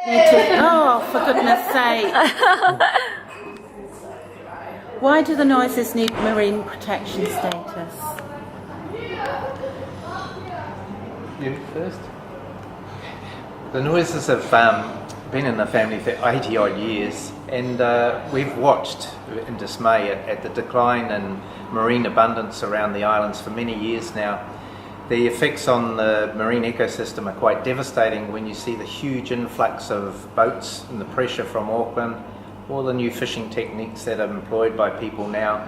Oh, for goodness sake. Why do the noises need marine protection status? You first? The noises have been in the family for 80 odd years, and we've watched in dismay at the decline in marine abundance around the islands for many years now. The effects on the marine ecosystem are quite devastating when you see the huge influx of boats and the pressure from Auckland, all the new fishing techniques that are employed by people now,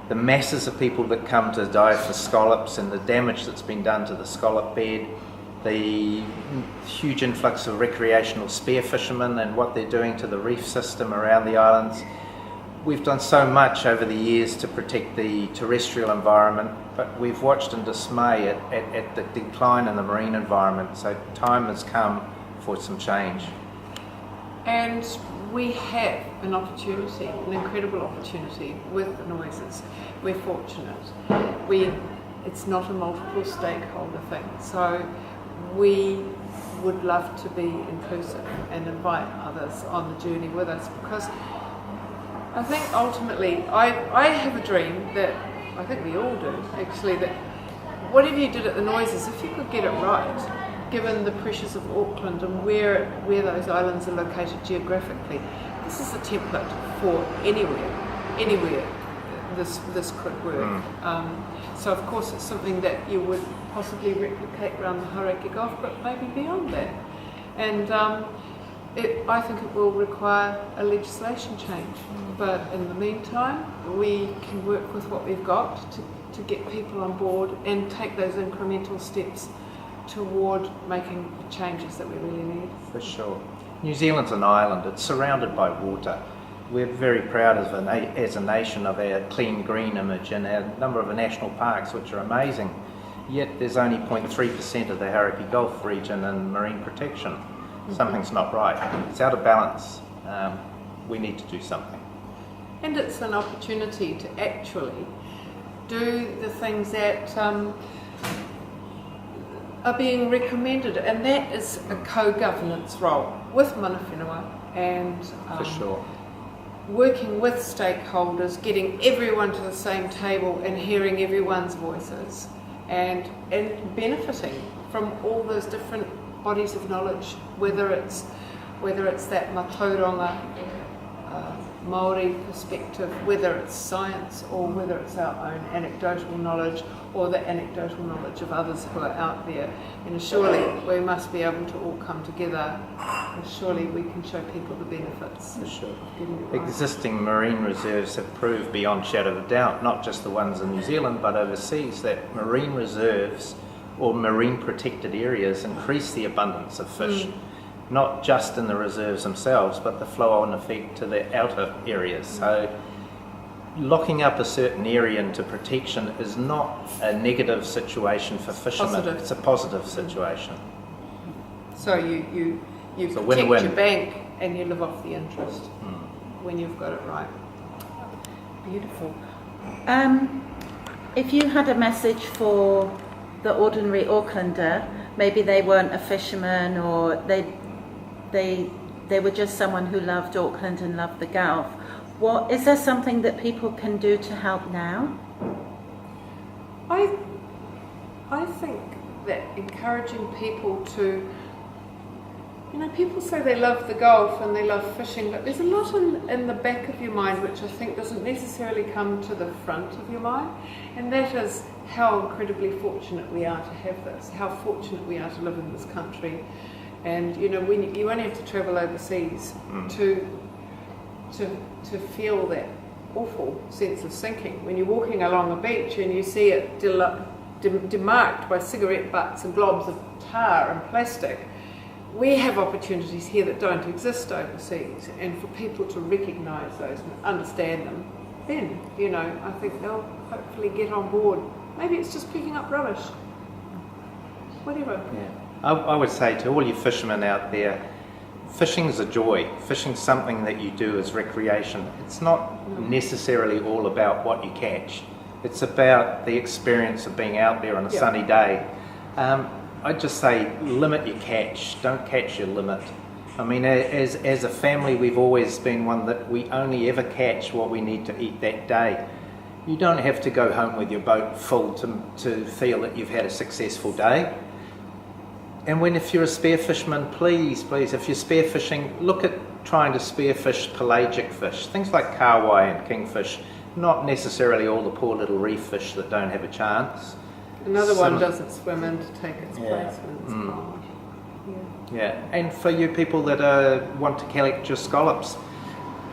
the masses of people that come to dive for scallops and the damage that's been done to the scallop bed, the huge influx of recreational spear fishermen and what they're doing to the reef system around the islands. We've done so much over the years to protect the terrestrial environment, but we've watched in dismay at the decline in the marine environment, so time has come for some change. And we have an opportunity, an incredible opportunity with the noises. We're fortunate. It's not a multiple stakeholder thing, so we would love to be inclusive and invite others on the journey with us, because I think ultimately I have a dream that I think we all do actually, that whatever you did at the noises, if you could get it right, given the pressures of Auckland and where those islands are located geographically, this is a template for anywhere this could work. So of course it's something that you would possibly replicate around the Hauraki Gulf, but maybe beyond that. And I think it will require a legislation change, but in the meantime we can work with what we've got to get people on board and take those incremental steps toward making the changes that we really need. For sure. New Zealand's an island, it's surrounded by water. We're very proud as a nation of our clean green image and our number of national parks, which are amazing. Yet there's only 0.3% of the Hauraki Gulf region in marine protection. Something's not right. It's out of balance. We need to do something. And it's an opportunity to actually do the things that are being recommended, and that is a co-governance role with mana whenua and For sure. working with stakeholders, getting everyone to the same table and hearing everyone's voices, and benefiting from all those different bodies of knowledge, whether it's that Matauranga Māori perspective, whether it's science or whether it's our own anecdotal knowledge or the anecdotal knowledge of others who are out there. And surely we must be able to all come together, and surely we can show people the benefits For sure. of getting it right. Existing marine reserves have proved beyond shadow of doubt, not just the ones in New Zealand but overseas, that marine reserves or marine protected areas increase the abundance of fish, not just in the reserves themselves but the flow-on effect to the outer areas. So locking up a certain area into protection is not a negative situation for fishermen. Positive. It's a positive situation. So you It's a protect win-win. your bank and you live off the interest when you've got it right. Beautiful. If you had a message for the ordinary Aucklander, maybe they weren't a fisherman or they were just someone who loved Auckland and loved the Gulf, is there something that people can do to help now? I think that encouraging people to, people say they love the Gulf and they love fishing, but there's a lot in the back of your mind which I think doesn't necessarily come to the front of your mind, and that is how incredibly fortunate we are to have this, how fortunate we are to live in this country. And when you only have to travel overseas to feel that awful sense of sinking. When you're walking along a beach and you see it demarked by cigarette butts and globs of tar and plastic, we have opportunities here that don't exist overseas, and for people to recognise those and understand them, then I think they'll hopefully get on board. Maybe it's just picking up rubbish, whatever. Yeah. I would say to all you fishermen out there, fishing is a joy. Fishing's something that you do as recreation. It's not necessarily all about what you catch. It's about the experience of being out there on a sunny day. I'd just say limit your catch. Don't catch your limit. I mean, as a family, we've always been one that we only ever catch what we need to eat that day. You don't have to go home with your boat full to feel that you've had a successful day. And if you're a spearfisherman, please, if you're spearfishing, look at trying to spearfish pelagic fish, things like kahawai and kingfish, not necessarily all the poor little reef fish that don't have a chance. Another one doesn't swim in to take its place when it's cold. Yeah, and for you people that want to collect your scallops,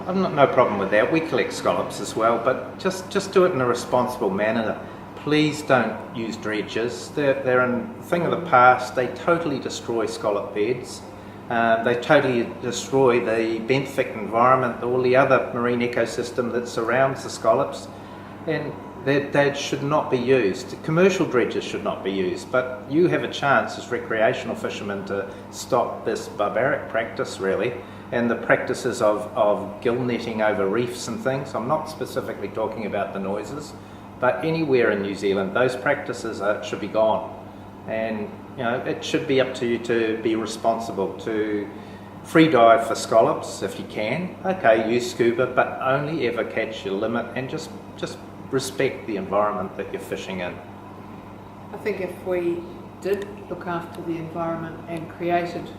I've no problem with that. We collect scallops as well, but just do it in a responsible manner. Please don't use dredges. They're a thing of the past. They totally destroy scallop beds. They totally destroy the benthic environment, all the other marine ecosystem that surrounds the scallops, and that should not be used. Commercial dredges should not be used, but you have a chance as recreational fishermen to stop this barbaric practice, really, and the practices of gill netting over reefs and things. I'm not specifically talking about the noises, but anywhere in New Zealand, those practices should be gone. And it should be up to you to be responsible, to free dive for scallops if you can. Okay, use scuba, but only ever catch your limit, and just respect the environment that you're fishing in. I think if we did look after the environment and created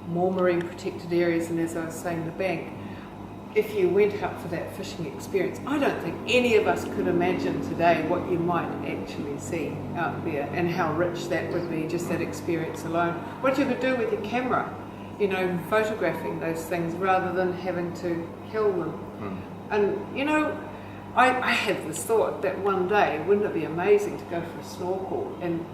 more marine protected areas, and as I was saying, the bank, if you went out for that fishing experience, I don't think any of us could imagine today what you might actually see out there and how rich that would be, just that experience alone. What you could do with your camera, photographing those things rather than having to kill them. And I have this thought that one day, wouldn't it be amazing to go for a snorkel? And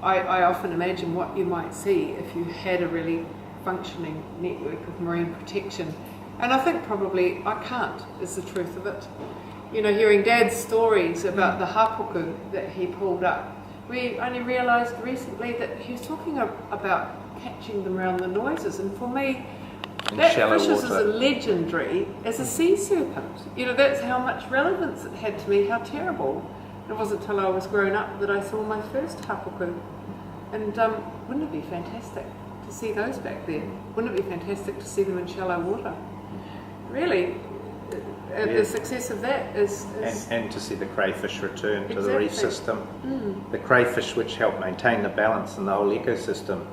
I often imagine what you might see if you had a really functioning network of marine protection. And I think probably I can't, is the truth of it. Hearing Dad's stories about the hapuku that he pulled up, we only realised recently that he was talking about catching them around the noises. And for me, that fish is as legendary as a sea serpent. That's how much relevance it had to me, how terrible. It wasn't until I was grown up that I saw my first hapuku. And wouldn't it be fantastic to see those back there? Wouldn't it be fantastic to see them in shallow water? Really, the success of that is... And to see the crayfish return to the reef system. The crayfish which help maintain the balance in the whole ecosystem.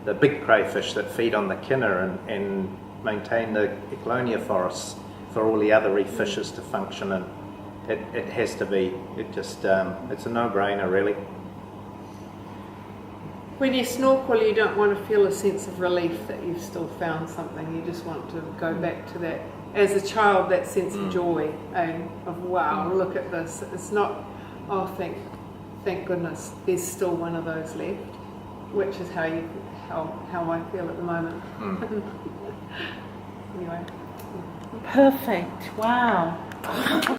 The big crayfish that feed on the kinner and maintain the Eclonia forests for all the other reef fishes to function, and it has to be, it's a no-brainer, really. When you snorkel, you don't want to feel a sense of relief that you've still found something. You just want to go back to that, as a child, that sense of joy, of wow, look at this. It's not, oh, thank goodness, there's still one of those left, which is how I feel at the moment. Anyway. Perfect. Wow.